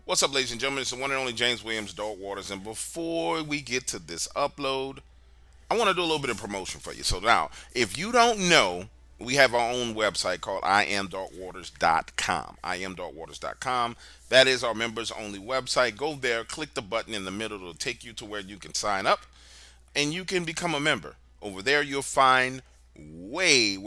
What's up, ladies and gentlemen? It's the one and only James Williams, Dog Waters. And before we get to this upload, I want to do a little bit of promotion for you. So now, if you don't know, we have our own website called iamdogwaters.com. iamdogwaters.com. That is our members only website. Go there, click the button in the middle. It'll take you to where you can sign up and you can become a member. Over there, you'll find way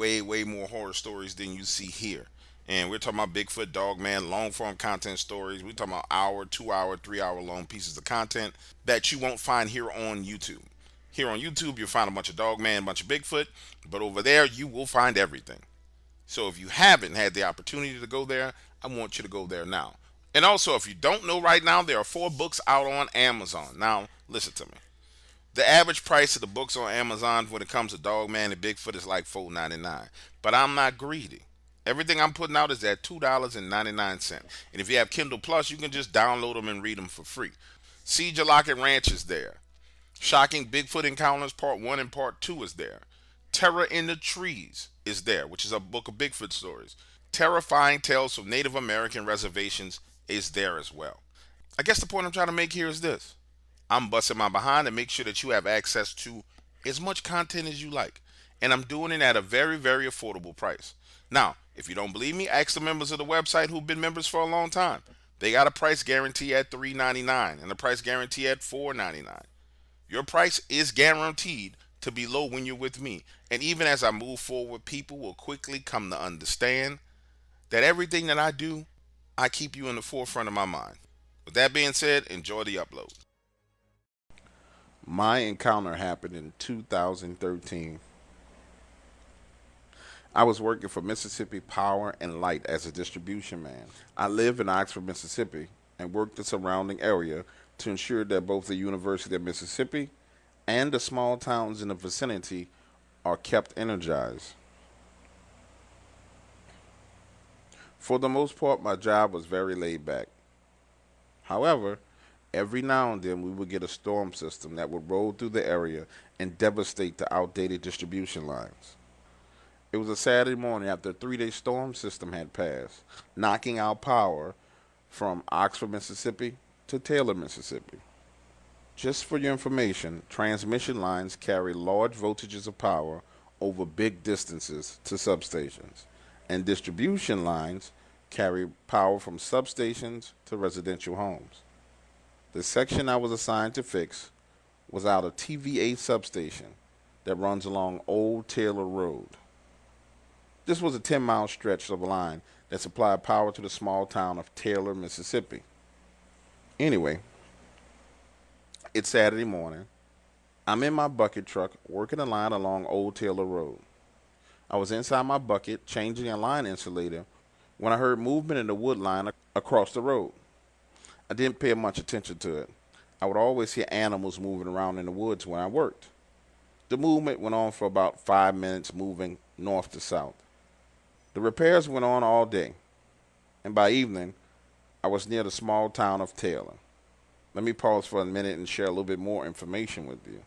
more horror stories than you see here. And we're talking about Bigfoot, Dogman, long form content stories. We're talking about hour, 2 hour, 3 hour long pieces of content that you won't find here on YouTube. Here on YouTube, you'll find a bunch of Dogman, a bunch of Bigfoot, but over there, you will find everything. So if you haven't had the opportunity to go there, I want you to go there now. And also, if you don't know right now, there are 4 books out on Amazon. Now, listen to me. The average price of the books on Amazon when it comes to Dogman and Bigfoot is like $4.99. But I'm not greedy. Everything I'm putting out is at $2.99. And if you have Kindle Plus, you can just download them and read them for free. Siege of Locket Ranch is there. Shocking Bigfoot Encounters Part 1 and Part 2 is there. Terror in the Trees is there, which is a book of Bigfoot stories. Terrifying Tales from Native American Reservations is there as well. I guess the point I'm trying to make here is this. I'm busting my behind to make sure that you have access to as much content as you like. And I'm doing it at a very affordable price. Now, if you don't believe me, ask the members of the website who've been members for a long time. They got a price guarantee at $3.99 and a price guarantee at $4.99. Your price is guaranteed to be low when you're with me. And even as I move forward, people will quickly come to understand that everything that I do, I keep you in the forefront of my mind. With that being said, enjoy the upload. My encounter happened in 2013. I was working for Mississippi Power and Light as a distribution man. I live in Oxford, Mississippi, and work the surrounding area to ensure that both the University of Mississippi and the small towns in the vicinity are kept energized. For the most part, my job was very laid back. However, every now and then we would get a storm system that would roll through the area and devastate the outdated distribution lines. It was a Saturday morning after a 3-day storm system had passed, knocking out power from Oxford, Mississippi to Taylor, Mississippi. Just for your information, transmission lines carry large voltages of power over big distances to substations, and distribution lines carry power from substations to residential homes. The section I was assigned to fix was out of TVA substation that runs along Old Taylor Road. This was a 10-mile stretch of line that supplied power to the small town of Taylor, Mississippi. Anyway, it's Saturday morning. I'm in my bucket truck working a line along Old Taylor Road. I was inside my bucket changing a line insulator when I heard movement in the wood line across the road. I didn't pay much attention to it. I would always hear animals moving around in the woods when I worked. The movement went on for about 5 minutes, moving north to south. The repairs went on all day, and by evening, I was near the small town of Taylor. Let me pause for a minute and share a little bit more information with you.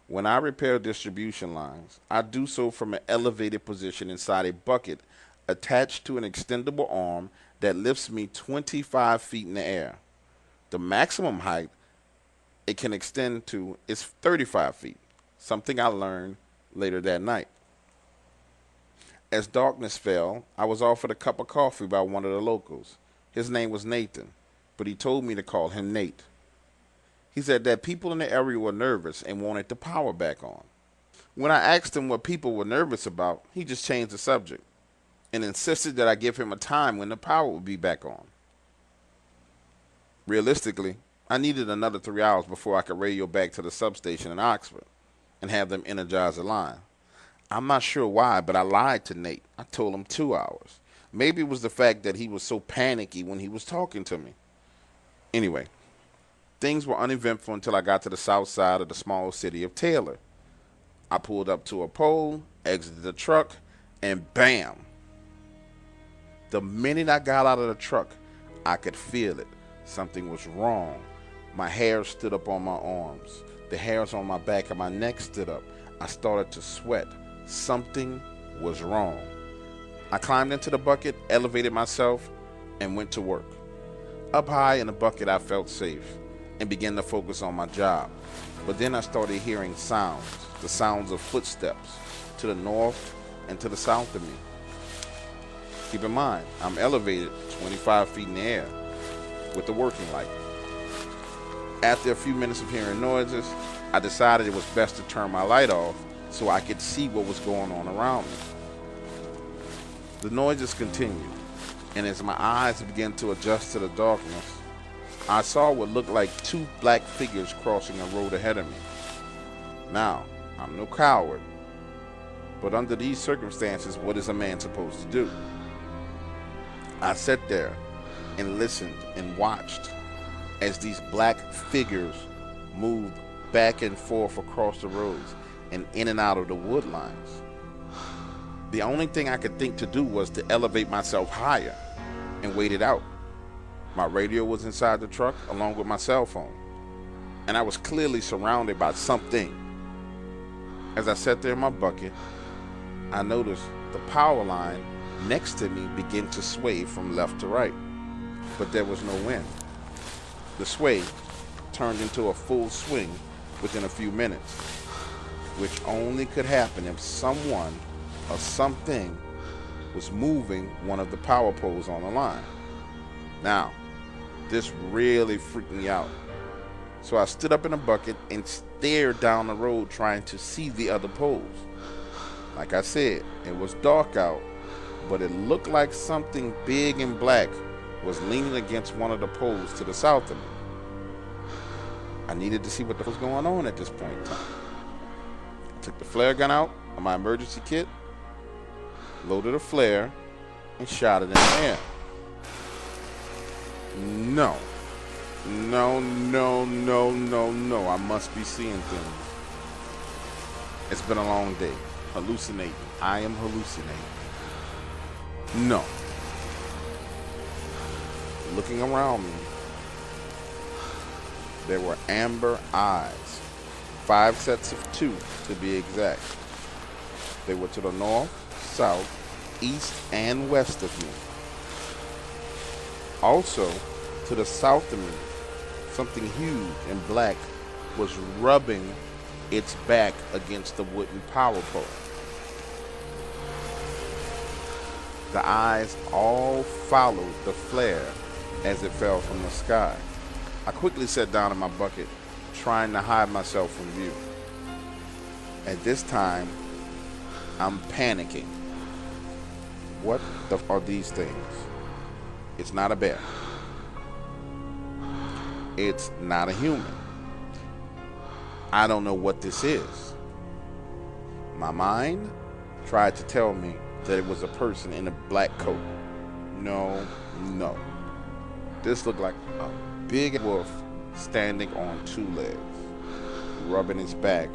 When I repair distribution lines, I do so from an elevated position inside a bucket attached to an extendable arm that lifts me 25 feet in the air. The maximum height it can extend to is 35 feet, something I learned later that night. As darkness fell, I was offered a cup of coffee by one of the locals. His name was Nathan, but he told me to call him Nate. He said that people in the area were nervous and wanted the power back on. When I asked him what people were nervous about, he just changed the subject and insisted that I give him a time when the power would be back on. Realistically, I needed another 3 hours before I could radio back to the substation in Oxford and have them energize the line. I'm not sure why, but I lied to Nate. I told him 2 hours. Maybe it was the fact that he was so panicky when he was talking to me. Anyway, things were uneventful until I got to the south side of the small city of Taylor. I pulled up to a pole, exited the truck, and bam! The minute I got out of the truck, I could feel it. Something was wrong. My hair stood up on my arms. The hairs on my back of my neck stood up. I started to sweat. Something was wrong. I climbed into the bucket, elevated myself, and went to work. Up high in the bucket, I felt safe and began to focus on my job. But then I started hearing sounds, the sounds of footsteps to the north and to the south of me. Keep in mind, I'm elevated 25 feet in the air with the working light. After a few minutes of hearing noises, I decided it was best to turn my light off so I could see what was going on around me. The noises continued, and as my eyes began to adjust to the darkness, I saw what looked like two black figures crossing a road ahead of me. Now, I'm no coward, but under these circumstances, what is a man supposed to do? I sat there and listened and watched as these black figures moved back and forth across the roads and in and out of the wood lines. The only thing I could think to do was to elevate myself higher and wait it out. My radio was inside the truck along with my cell phone, and I was clearly surrounded by something. As I sat there in my bucket, I noticed the power line next to me begin to sway from left to right, but there was no wind. The sway turned into a full swing within a few minutes, which only could happen if someone or something was moving one of the power poles on the line. Now, this really freaked me out. So I stood up in a bucket and stared down the road trying to see the other poles. Like I said, it was dark out, but it looked like something big and black was leaning against one of the poles to the south of me. I needed to see what was going on at this point in time. I took the flare gun out of my emergency kit, loaded a flare, and shot it in the air. No. I must be seeing things. It's been a long day. Hallucinating. I am hallucinating. No. Looking around me, there were amber eyes. 5 sets of 2 to be exact. They were to the north, south, east, and west of me. Also, to the south of me, something huge and black was rubbing its back against the wooden power pole. The eyes all followed the flare as it fell from the sky. I quickly sat down in my bucket, trying to hide myself from view. At this time, I'm panicking. What the f are these things? It's not a bear. It's not a human. I don't know what this is. My mind tried to tell me that it was a person in a black coat. No. This looked like a big wolf standing on 2 legs, rubbing his back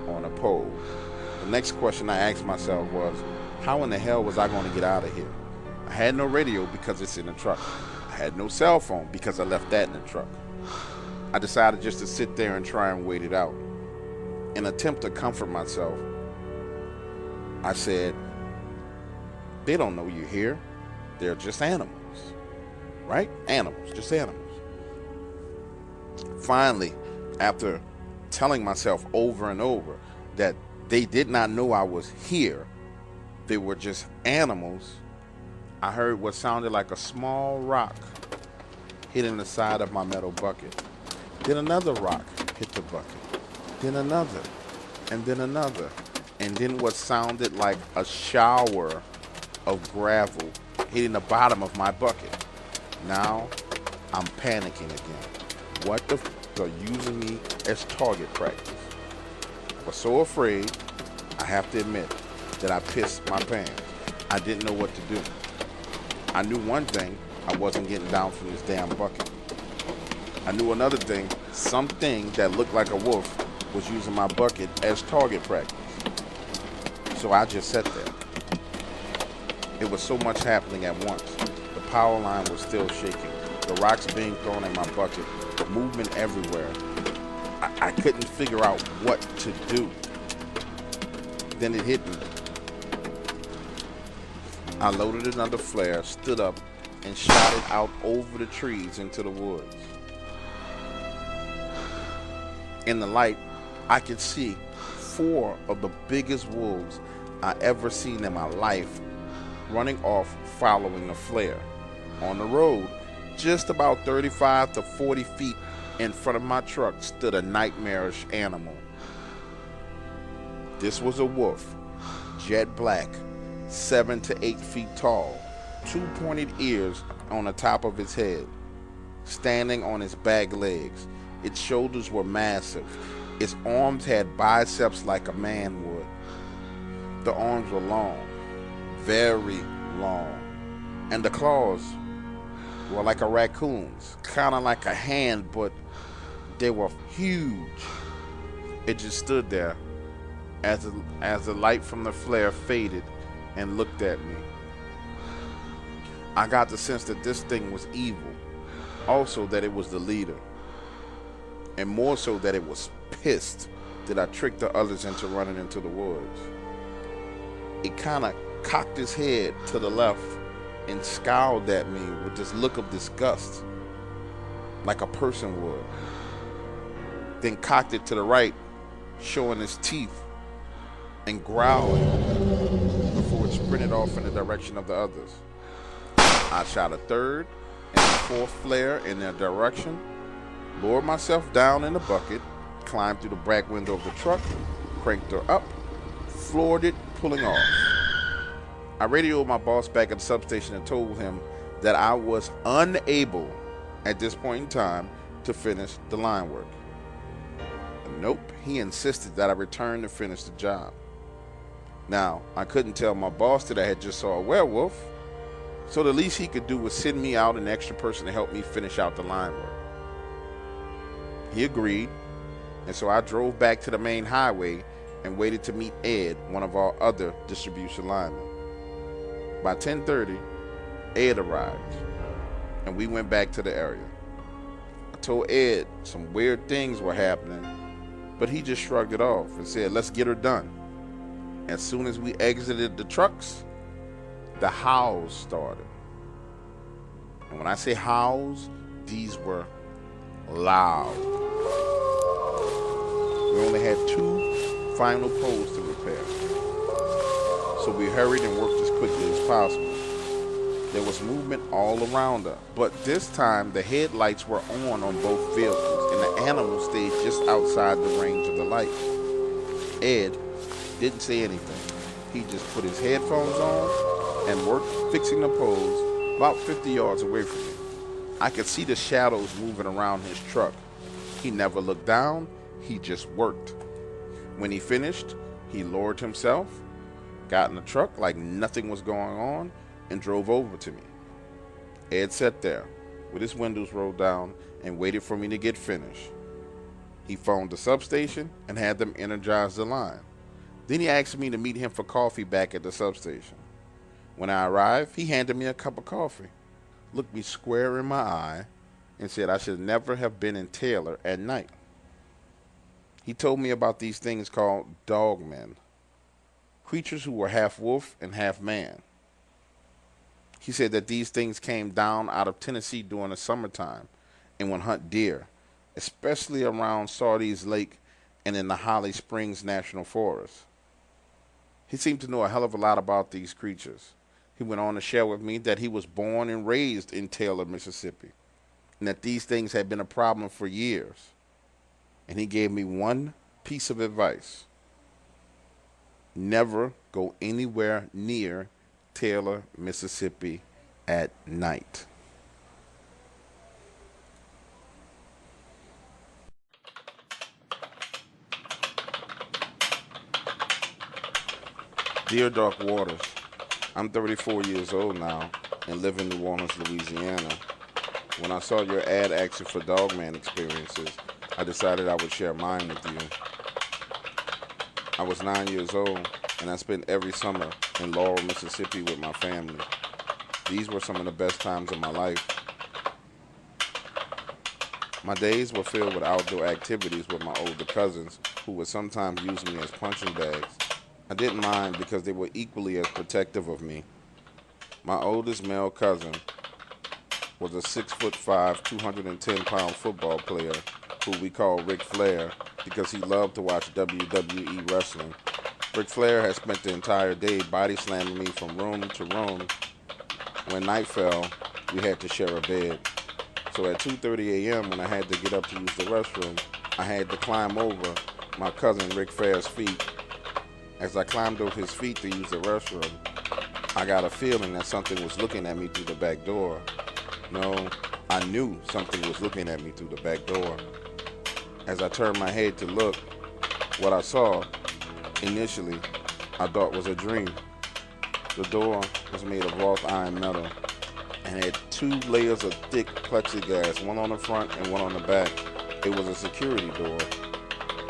on a pole. The next question I asked myself was, how in the hell was I going to get out of here? I had no radio because it's in the truck. I had no cell phone because I left that in the truck. I decided just to sit there and try and wait it out. In an attempt to comfort myself, I said, they don't know you're here. They're just animals. Right? Animals, just animals. Finally, after telling myself over and over that they did not know I was here, they were just animals, I heard what sounded like a small rock hitting the side of my metal bucket. Then another rock hit the bucket. Then another, and then another. And then what sounded like a shower of gravel hitting the bottom of my bucket. Now, I'm panicking again. What the f*** are using me as target practice? I was so afraid, I have to admit, that I pissed my pants. I didn't know what to do. I knew one thing, I wasn't getting down from this damn bucket. I knew another thing, something that looked like a wolf was using my bucket as target practice. So I just sat there. It was so much happening at once. The power line was still shaking. The rocks being thrown in my bucket. Movement everywhere. I couldn't figure out what to do. Then it hit me. I loaded another flare, stood up, and shot it out over the trees into the woods. In the light, I could see 4 of the biggest wolves I ever seen in my life running off following the flare. On the road, just about 35 to 40 feet in front of my truck stood a nightmarish animal. This was a wolf, jet black, 7 to 8 feet tall, 2 pointed ears on the top of its head, standing on its back legs. Its shoulders were massive. Its arms had biceps like a man would. The arms were long, very long, and the claws were like a raccoon's, kind of like a hand, but they were huge. It just stood there as the light from the flare faded and looked at me. I got the sense that this thing was evil, also that it was the leader, and more so that it was pissed that I tricked the others into running into the woods. It kind of cocked its head to the left and scowled at me with this look of disgust, like a person would. Then cocked it to the right, showing its teeth and growling before it sprinted off in the direction of the others. I shot a third and a fourth flare in their direction, lowered myself down in the bucket, climbed through the back window of the truck, cranked her up, floored it, pulling off. I radioed my boss back at the substation and told him that I was unable at this point in time to finish the line work. Nope, he insisted that I return to finish the job. Now, I couldn't tell my boss that I had just saw a werewolf, so the least he could do was send me out an extra person to help me finish out the line work. He agreed, and so I drove back to the main highway and waited to meet Ed, one of our other distribution linemen. By 10:30, Ed arrived, and we went back to the area. I told Ed some weird things were happening, but he just shrugged it off and said, "Let's get her done." As soon as we exited the trucks, the howls started. And when I say howls, these were loud. We only had 2 final poles to repair, so we hurried and worked as quickly as possible. There was movement all around us, but this time the headlights were on both vehicles, and the animal stayed just outside the range of the light. Ed didn't say anything. He just put his headphones on and worked fixing the poles about 50 yards away from me. I could see the shadows moving around his truck. He never looked down, he just worked. When he finished, he lowered himself, got in the truck like nothing was going on, and drove over to me. Ed sat there with his windows rolled down and waited for me to get finished. He phoned the substation and had them energize the line. Then he asked me to meet him for coffee back at the substation. When I arrived, he handed me a cup of coffee, looked me square in my eye, and said I should never have been in Taylor at night. He told me about these things called Dogmen, creatures who were half wolf and half man. He said that these things came down out of Tennessee during the summertime and would hunt deer, especially around Sardis Lake and in the Holly Springs National Forest. He seemed to know a hell of a lot about these creatures. He went on to share with me that he was born and raised in Taylor, Mississippi, and that these things had been a problem for years. And he gave me one piece of advice: never go anywhere near Taylor, Mississippi at night. Dear Dark Waters, I'm 34 years old now and live in New Orleans, Louisiana. When I saw your ad asking for Dogman experiences, I decided I would share mine with you. I was 9 years old, and I spent every summer in Laurel, Mississippi with my family. These were some of the best times of my life. My days were filled with outdoor activities with my older cousins, who would sometimes use me as punching bags. I didn't mind because they were equally as protective of me. My oldest male cousin was a 6'5", 210-pound football player who we call Ric Flair because he loved to watch WWE wrestling. Ric Flair had spent the entire day body slamming me from room to room. When night fell, we had to share a bed. So at 2:30 a.m. when I had to get up to use the restroom, I had to climb over my cousin Ric Flair's feet. As I climbed over his feet to use the restroom, I got a feeling that something was looking at me through the back door. No, I knew something was looking at me through the back door. As I turned my head to look, what I saw, initially, I thought was a dream. The door was made of wrought iron metal and had 2 layers of thick plexiglass, one on the front and one on the back. It was a security door.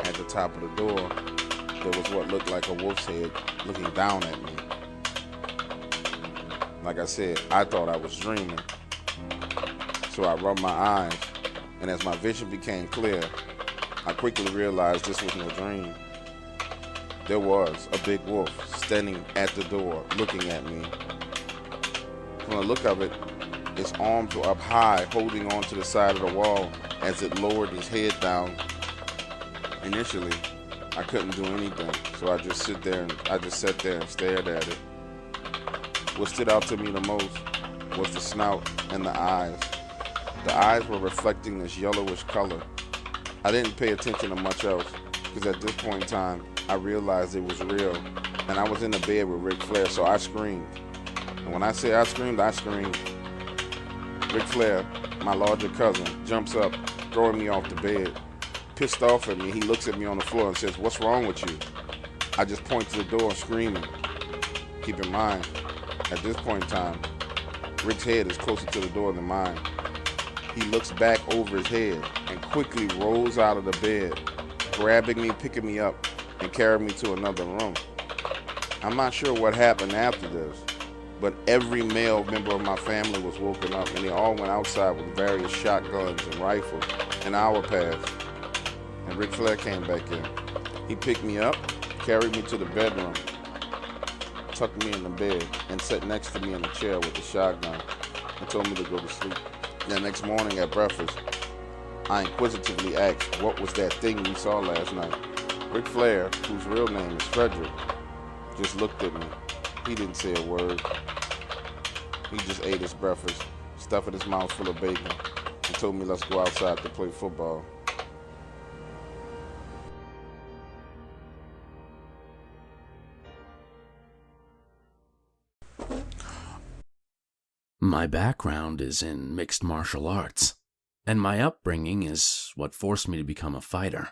At the top of the door, there was what looked like a wolf's head looking down at me. Like I said, I thought I was dreaming. So I rubbed my eyes, and as my vision became clear, I quickly realized this was no dream. There was a big wolf standing at the door looking at me. From the look of it, its arms were up high, holding onto the side of the wall as it lowered its head down. Initially, I couldn't do anything, so I just sat there and stared at it. What stood out to me the most was the snout and the eyes. The eyes were reflecting this yellowish color. I didn't pay attention to much else, because at this point in time, I realized it was real, and I was in the bed with Ric Flair, so I screamed. And when I say I screamed, I screamed. Ric Flair, my larger cousin, jumps up, throwing me off the bed. Pissed off at me, he looks at me on the floor and says, "What's wrong with you?" I just point to the door, screaming. Keep in mind, at this point in time, Rick's head is closer to the door than mine. He looks back over his head and quickly rolls out of the bed, grabbing me, picking me up, and carrying me to another room. I'm not sure what happened after this, but every male member of my family was woken up, and they all went outside with various shotguns and rifles. An hour passed, and Ric Flair came back in. He picked me up, carried me to the bedroom, tucked me in the bed, and sat next to me in a chair with a shotgun and told me to go to sleep. The next morning at breakfast, I inquisitively asked, what was that thing we saw last night? Ric Flair, whose real name is Frederick, just looked at me. He didn't say a word. He just ate his breakfast, stuffing his mouth full of bacon, and told me let's go outside to play football. My background is in mixed martial arts, and my upbringing is what forced me to become a fighter.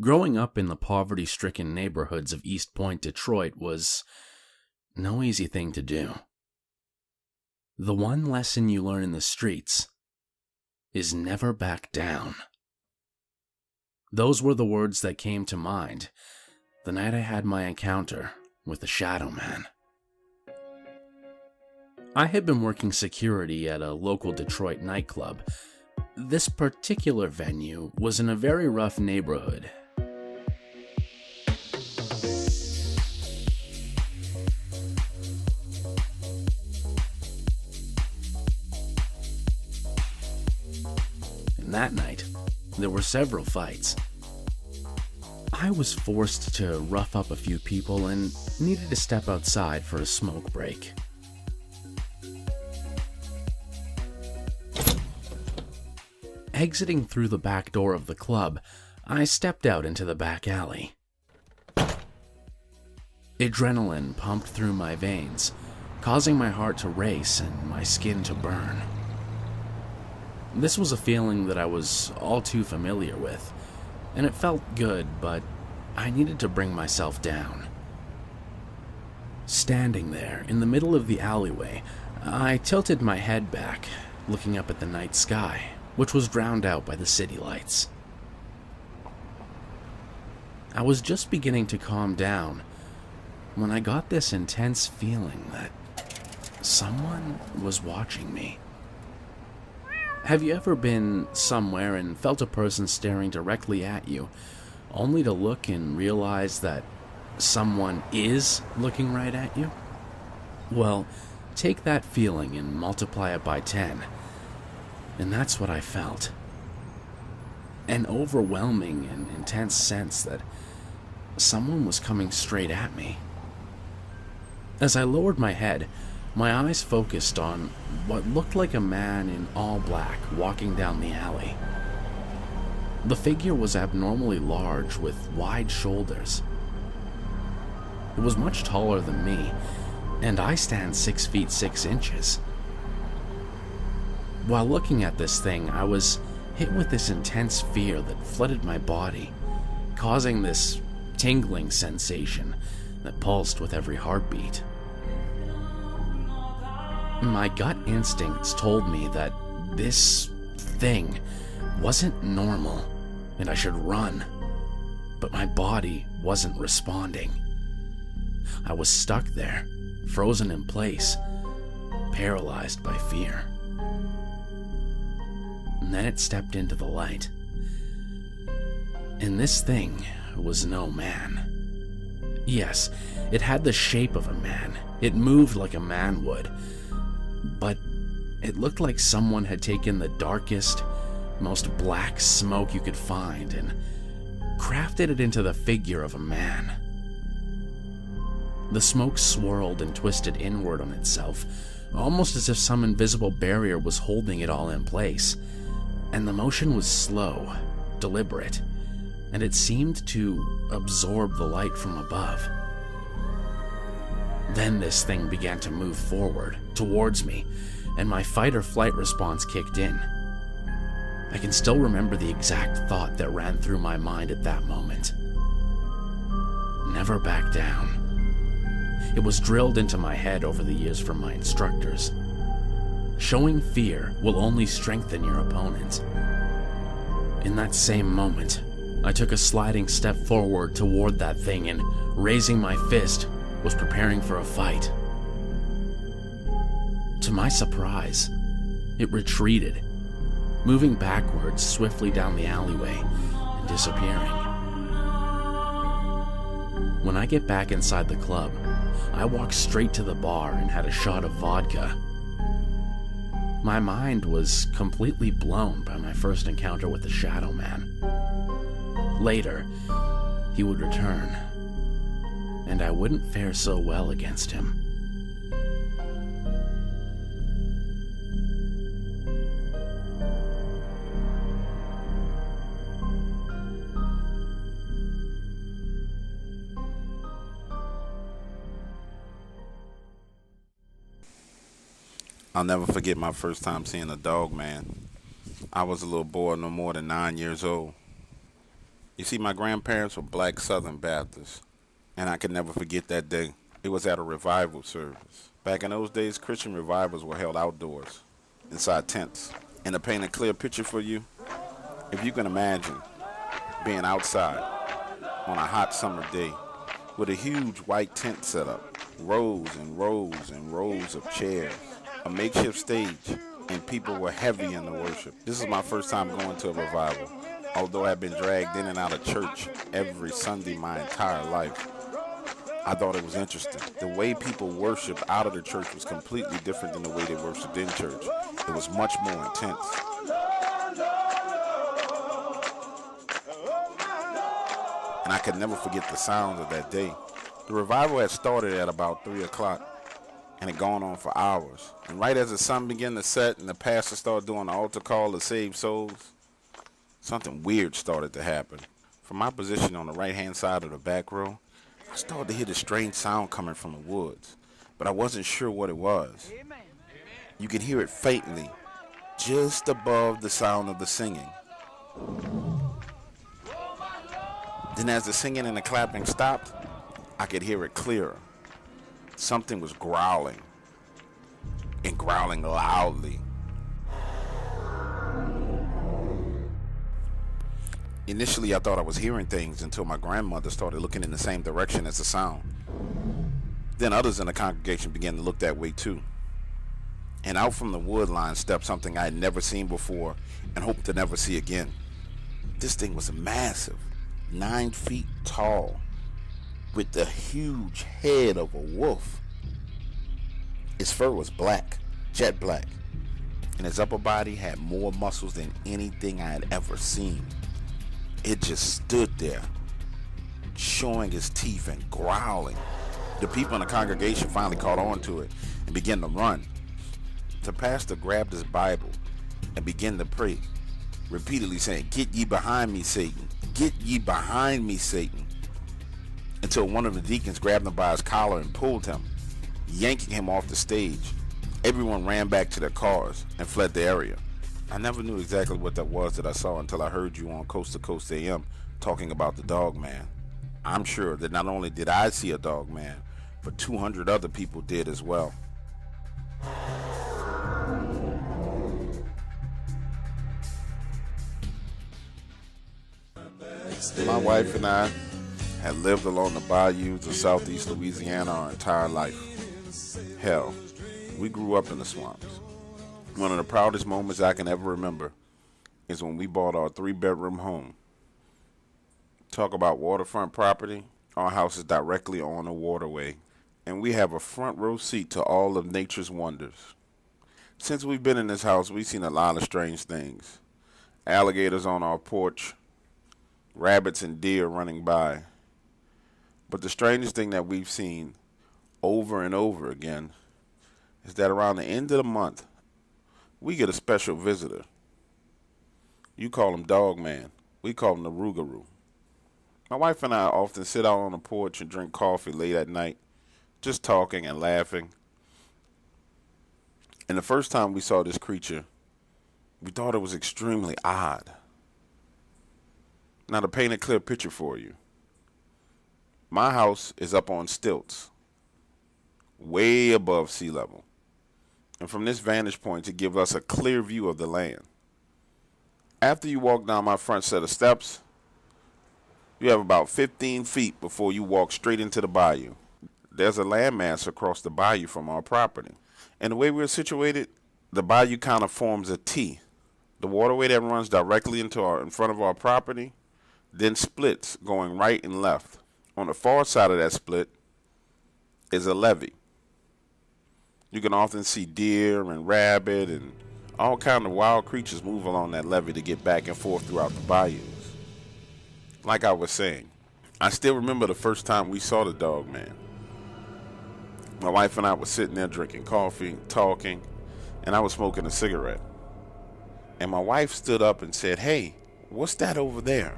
Growing up in the poverty-stricken neighborhoods of East Point, Detroit was no easy thing to do. The one lesson you learn in the streets is never back down. Those were the words that came to mind the night I had my encounter with the Shadow Man. I had been working security at a local Detroit nightclub. This particular venue was in a very rough neighborhood. And that night, there were several fights. I was forced to rough up a few people and needed to step outside for a smoke break. Exiting through the back door of the club, I stepped out into the back alley. Adrenaline pumped through my veins, causing my heart to race and my skin to burn. This was a feeling that I was all too familiar with, and it felt good, but I needed to bring myself down. Standing there in the middle of the alleyway, I tilted my head back, looking up at the night sky, which was drowned out by the city lights. I was just beginning to calm down when I got this intense feeling that someone was watching me. Have you ever been somewhere and felt a person staring directly at you, only to look and realize that someone is looking right at you? Well, take that feeling and multiply it by 10, and that's what I felt. An overwhelming and intense sense that someone was coming straight at me. As I lowered my head, my eyes focused on what looked like a man in all black walking down the alley. The figure was abnormally large with wide shoulders. It was much taller than me, and I stand 6 feet 6 inches. While looking at this thing, I was hit with this intense fear that flooded my body, causing this tingling sensation that pulsed with every heartbeat. My gut instincts told me that this thing wasn't normal and I should run, but my body wasn't responding. I was stuck there, frozen in place, paralyzed by fear. And then it stepped into the light. And this thing was no man. Yes, it had the shape of a man. It moved like a man would. But it looked like someone had taken the darkest, most black smoke you could find and crafted it into the figure of a man. The smoke swirled and twisted inward on itself, almost as if some invisible barrier was holding it all in place. And the motion was slow, deliberate, and it seemed to absorb the light from above. Then this thing began to move forward, towards me, and my fight-or-flight response kicked in. I can still remember the exact thought that ran through my mind at that moment. Never back down. It was drilled into my head over the years from my instructors. Showing fear will only strengthen your opponent. In that same moment, I took a sliding step forward toward that thing and, raising my fist, was preparing for a fight. To my surprise, it retreated, moving backwards swiftly down the alleyway and disappearing. When I get back inside the club, I walked straight to the bar and had a shot of vodka. My mind was completely blown by my first encounter with the Shadow Man. Later, he would return, and I wouldn't fare so well against him. I'll never forget my first time seeing a Dogman. I was a little boy, no more than 9 years old. You see, my grandparents were black Southern Baptists, and I could never forget that day. It was at a revival service. Back in those days, Christian revivals were held outdoors, inside tents. And to paint a clear picture for you, if you can imagine being outside on a hot summer day with a huge white tent set up, rows and rows and rows of chairs, a makeshift stage, and people were heavy in the worship. This is my first time going to a revival, although I've been dragged in and out of church every Sunday my entire life. I thought it was interesting. The way people worship out of the church was completely different than the way they worshiped in church. It was much more intense. And I could never forget the sounds of that day. The revival had started at about 3 o'clock and had gone on for hours. And right as the sun began to set and the pastor started doing the altar call to save souls, something weird started to happen. From my position on the right-hand side of the back row, I started to hear this strange sound coming from the woods, but I wasn't sure what it was. You could hear it faintly, just above the sound of the singing. Then as the singing and the clapping stopped, I could hear it clearer. Something was growling, and growling loudly. Initially, I thought I was hearing things until my grandmother started looking in the same direction as the sound. Then others in the congregation began to look that way too. And out from the wood line stepped something I had never seen before and hoped to never see again. This thing was massive, 9 feet tall, with the huge head of a wolf. Its fur was black, jet black, and its upper body had more muscles than anything I had ever seen. It just stood there, showing its teeth and growling. The people in the congregation finally caught on to it and began to run. The pastor grabbed his Bible and began to pray, repeatedly saying, "Get ye behind me, Satan. Get ye behind me, Satan." Until one of the deacons grabbed him by his collar and pulled him, yanking him off the stage. Everyone ran back to their cars and fled the area. I never knew exactly what that was that I saw until I heard you on Coast to Coast AM talking about the Dogman. I'm sure that not only did I see a Dogman, but 200 other people did as well. My wife and I had lived along the bayous of southeast Louisiana our entire life. Hell, we grew up in the swamps. One of the proudest moments I can ever remember is when we bought our 3-bedroom home. Talk about waterfront property. Our house is directly on a waterway, and we have a front row seat to all of nature's wonders. Since we've been in this house, we've seen a lot of strange things. Alligators on our porch, rabbits and deer running by. But the strangest thing that we've seen over and over again is that around the end of the month, we get a special visitor. You call him Dogman. We call him the rougarou. My wife and I often sit out on the porch and drink coffee late at night, just talking and laughing. And the first time we saw this creature, we thought it was extremely odd. Now, to paint a clear picture for you, my house is up on stilts, way above sea level. And from this vantage point, it gives us a clear view of the land. After you walk down my front set of steps, you have about 15 feet before you walk straight into the bayou. There's a landmass across the bayou from our property. And the way we're situated, the bayou kind of forms a T. The waterway that runs directly in front of our property then splits, going right and left. On the far side of that split is a levee. You can often see deer and rabbit and all kinds of wild creatures move along that levee to get back and forth throughout the bayous. Like I was saying, I still remember the first time we saw the Dogman. My wife and I were sitting there drinking coffee, talking, and I was smoking a cigarette. And my wife stood up and said, "Hey, what's that over there?"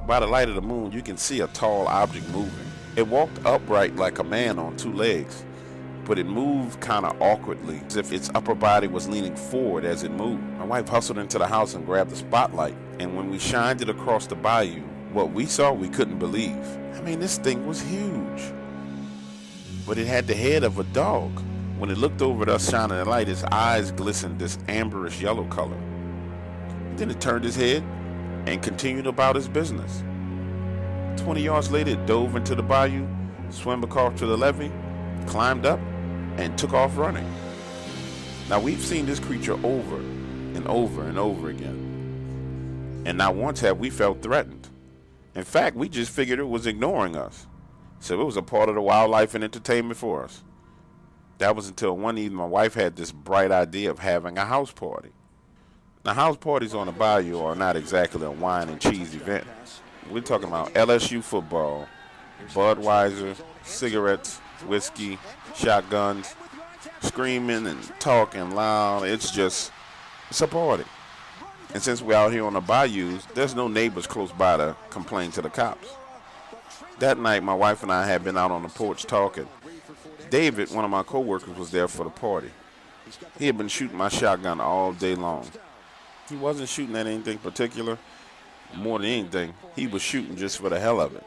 By the light of the moon, you can see a tall object moving. It walked upright like a man on 2 legs, but it moved kind of awkwardly, as if its upper body was leaning forward as it moved. My wife hustled into the house and grabbed the spotlight, and when we shined it across the bayou, what we saw we couldn't believe. I mean, this thing was huge, but it had the head of a dog. When it looked over at us shining the light, its eyes glistened this amberish yellow color. Then it turned its head and continued about its business. 20 yards later, it dove into the bayou, swam across to the levee, climbed up, and took off running. Now, we've seen this creature over and over and over again, and not once have we felt threatened. In fact, we just figured it was ignoring us, so it was a part of the wildlife and entertainment for us. That was until one evening my wife had this bright idea of having a house party. Now, house parties on the bayou are not exactly a wine and cheese event. We're talking about LSU football, Budweiser, cigarettes, whiskey, shotguns, screaming and talking loud. It's a party. And since we're out here on the bayous, there's no neighbors close by to complain to the cops. That night, my wife and I had been out on the porch talking. David, one of my co-workers, was there for the party. He had been shooting my shotgun all day long. He wasn't shooting at anything particular. More than anything, he was shooting just for the hell of it.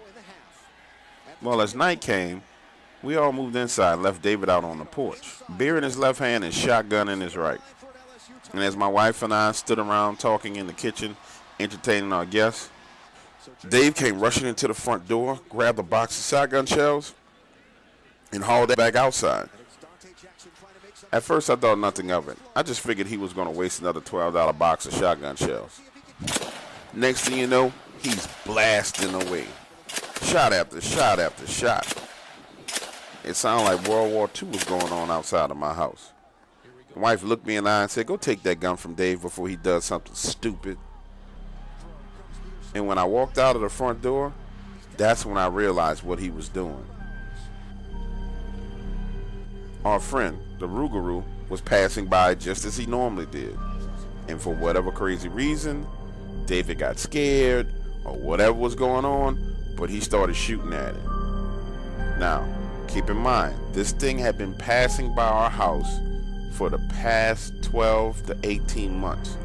Well, as night came, we all moved inside and left David out on the porch, beer in his left hand and shotgun in his right. And as my wife and I stood around talking in the kitchen, entertaining our guests, Dave came rushing into the front door, grabbed a box of shotgun shells, and hauled it back outside. At first, I thought nothing of it. I just figured he was going to waste another $12 box of shotgun shells. Next thing you know, he's blasting away. Shot after shot after shot. It sounded like World War II was going on outside of my house. My wife looked me in the eye and said, "Go take that gun from Dave before he does something stupid." And when I walked out of the front door, that's when I realized what he was doing. Our friend, the rougarou, was passing by just as he normally did. And for whatever crazy reason, David got scared or whatever was going on, but he started shooting at it. Now, keep in mind, this thing had been passing by our house for the past 12 to 18 months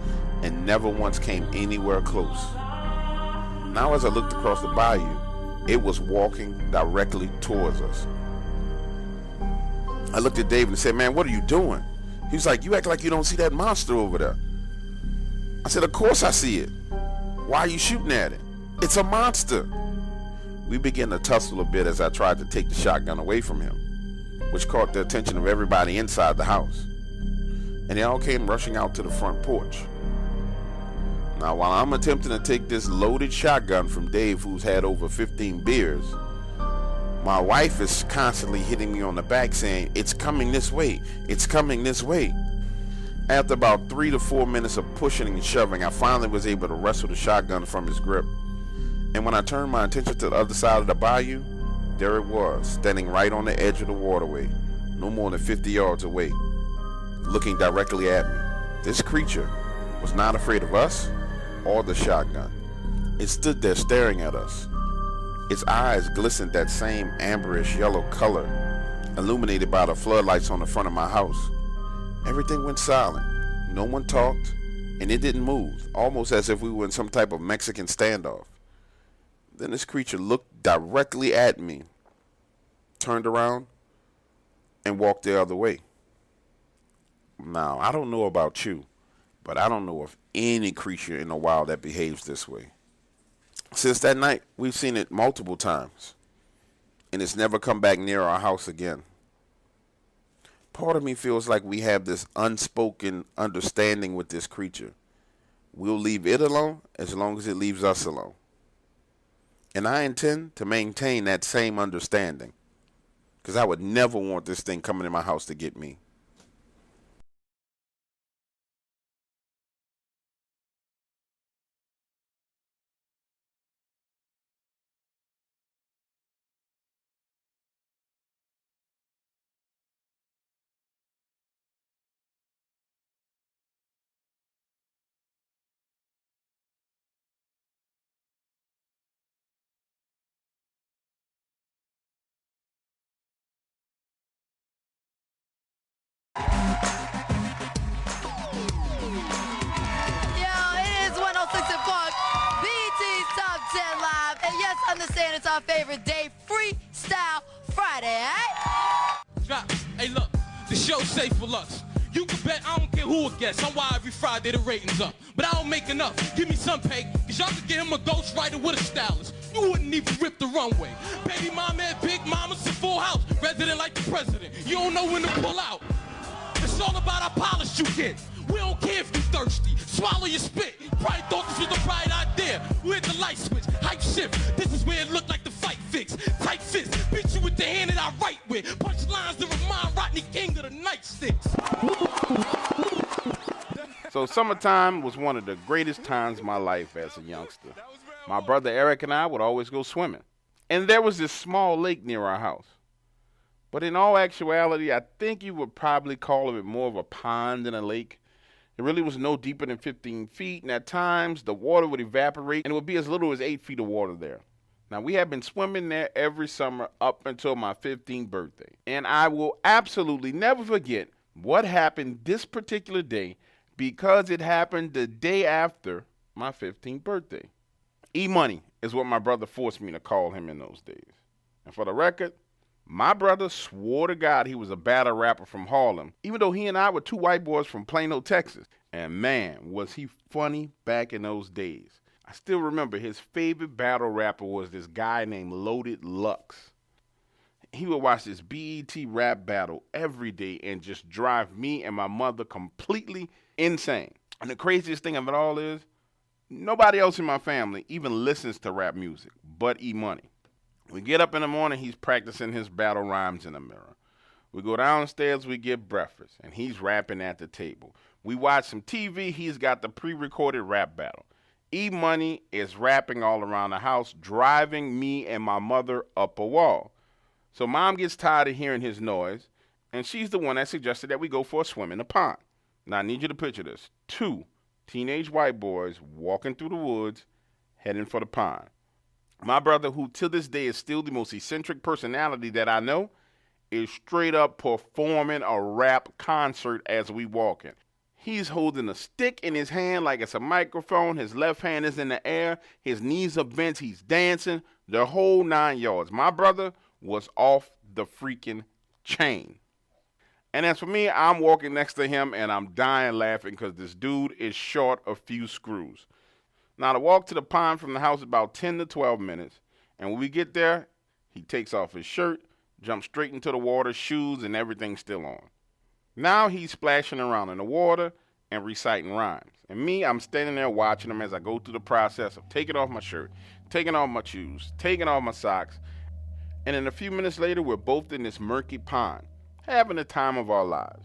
and never once came anywhere close. Now as I looked across the bayou, it was walking directly towards us. I looked at David and said, "Man, what are you doing?" He was like, "You act like you don't see that monster over there." I said, "Of course I see it. Why are you shooting at it? It's a monster." We began to tussle a bit as I tried to take the shotgun away from him, which caught the attention of everybody inside the house. And they all came rushing out to the front porch. Now, while I'm attempting to take this loaded shotgun from Dave, who's had over 15 beers, my wife is constantly hitting me on the back saying, "It's coming this way. It's coming this way." After about 3 to 4 minutes of pushing and shoving, I finally was able to wrestle the shotgun from his grip. And when I turned my attention to the other side of the bayou, there it was, standing right on the edge of the waterway, no more than 50 yards away, looking directly at me. This creature was not afraid of us or the shotgun. It stood there staring at us. Its eyes glistened that same amberish yellow color, illuminated by the floodlights on the front of my house. Everything went silent. No one talked, and it didn't move, almost as if we were in some type of Mexican standoff. Then this creature looked directly at me, turned around, and walked the other way. Now, I don't know about you, but I don't know of any creature in the wild that behaves this way. Since that night, we've seen it multiple times, and it's never come back near our house again. Part of me feels like we have this unspoken understanding with this creature. We'll leave it alone as long as it leaves us alone. And I intend to maintain that same understanding, because I would never want this thing coming in my house to get me. Understand it's our favorite day, Freestyle Friday, eh? Drop. Hey, look, the show's safe for us. You can bet I don't care who it gets. I'm why every Friday the ratings up. But I don't make enough. Give me some pay, cause y'all could get him a ghostwriter with a stylist. You wouldn't even rip the runway. Baby mama and big mama's in full house. Resident like the president. You don't know when to pull out. It's all about how polished you get. We don't care if you thirsty. Swallow your spit. You probably thought this was the right idea. We hit the light switch. Hype shift. This is where it looked like the fight fix. Tight fist. Beat you with the hand that I write with. Punch lines that remind Rodney King of the nightsticks. So summertime was one of the greatest times of my life as a youngster. My brother Eric and I would always go swimming. And there was this small lake near our house. But in all actuality, I think you would probably call it more of a pond than a lake. It really was no deeper than 15 feet, and at times the water would evaporate, and it would be as little as 8 feet of water there. Now, we had been swimming there every summer up until my 15th birthday. And I will absolutely never forget what happened this particular day, because it happened the day after my 15th birthday. E-Money is what my brother forced me to call him in those days. And for the record, my brother swore to God he was a battle rapper from Harlem, even though he and I were two white boys from Plano, Texas. And man, was he funny back in those days. I still remember his favorite battle rapper was this guy named Loaded Lux. He would watch this BET rap battle every day and just drive me and my mother completely insane. And the craziest thing of it all is, nobody else in my family even listens to rap music but E-Money. We get up in the morning, he's practicing his battle rhymes in the mirror. We go downstairs, we get breakfast, and he's rapping at the table. We watch some TV, he's got the pre-recorded rap battle. E-Money is rapping all around the house, driving me and my mother up a wall. So mom gets tired of hearing his noise, and she's the one that suggested that we go for a swim in the pond. Now I need you to picture this. 2 teenage white boys walking through the woods, heading for the pond. My brother, who to this day is still the most eccentric personality that I know, is straight up performing a rap concert as we walk in. He's holding a stick in his hand like it's a microphone. His left hand is in the air. His knees are bent. He's dancing. The whole 9 yards. My brother was off the freaking chain. And as for me, I'm walking next to him and I'm dying laughing because this dude is short a few screws. Now, the walk to the pond from the house is about 10 to 12 minutes. And when we get there, he takes off his shirt, jumps straight into the water, shoes and everything still on. Now he's splashing around in the water and reciting rhymes. And me, I'm standing there watching him as I go through the process of taking off my shirt, taking off my shoes, taking off my socks. And then a few minutes later, we're both in this murky pond, having the time of our lives.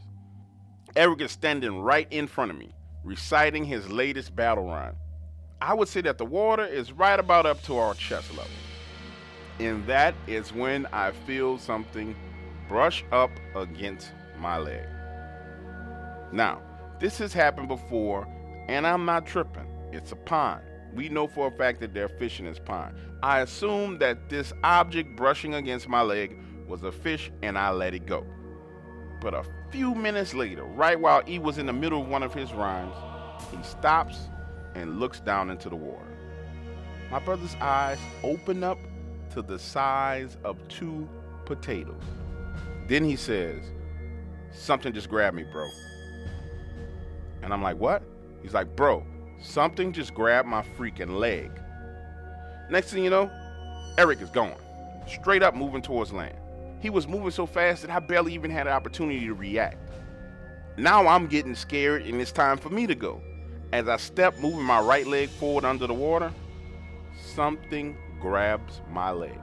Eric is standing right in front of me, reciting his latest battle rhyme. I would say that the water is right about up to our chest level. And that is when I feel something brush up against my leg. Now, this has happened before, and I'm not tripping. It's a pond. We know for a fact that there are fish in this pond. I assume that this object brushing against my leg was a fish, and I let it go. But a few minutes later, right while he was in the middle of one of his rhymes, he stops and looks down into the water. My brother's eyes open up to the size of 2 potatoes. Then he says, "Something just grabbed me, bro." And I'm like, "What?" He's like, "Bro, something just grabbed my freaking leg." Next thing you know, Eric is gone, straight up moving towards land. He was moving so fast that I barely even had an opportunity to react. Now I'm getting scared and it's time for me to go. As I step, moving my right leg forward under the water, something grabs my leg.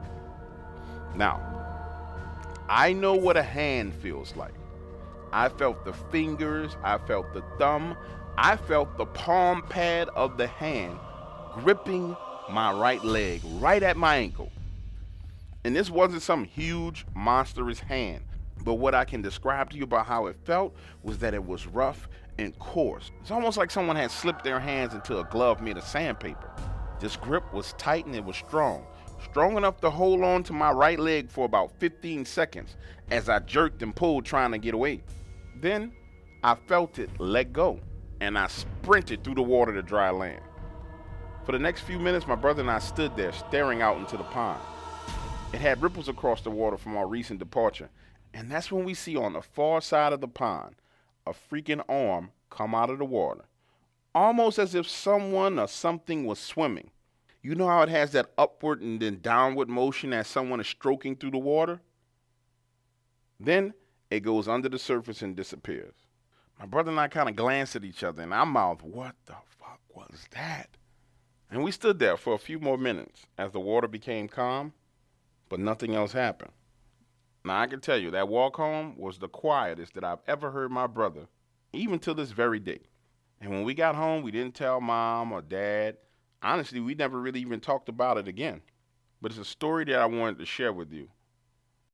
Now, I know what a hand feels like. I felt the fingers, I felt the thumb, I felt the palm pad of the hand gripping my right leg, right at my ankle. And this wasn't some huge, monstrous hand, but what I can describe to you about how it felt was that it was rough and coarse. It's almost like someone had slipped their hands into a glove made of sandpaper. This grip was tight and it was strong enough to hold on to my right leg for about 15 seconds as I jerked and pulled trying to get away. Then I felt it let go and I sprinted through the water to dry land. For the next few minutes, my brother and I stood there staring out into the pond. It had ripples across the water from our recent departure, and that's when we see on the far side of the pond a freaking arm come out of the water, almost as if someone or something was swimming. You know how it has that upward and then downward motion as someone is stroking through the water? Then it goes under the surface and disappears. My brother and I kind of glanced at each other and our mouth, what the fuck was that? And we stood there for a few more minutes as the water became calm, but nothing else happened. Now I can tell you that walk home was the quietest that I've ever heard my brother, even to this very day. And when we got home, we didn't tell mom or dad. Honestly, we never really even talked about it again. But it's a story that I wanted to share with you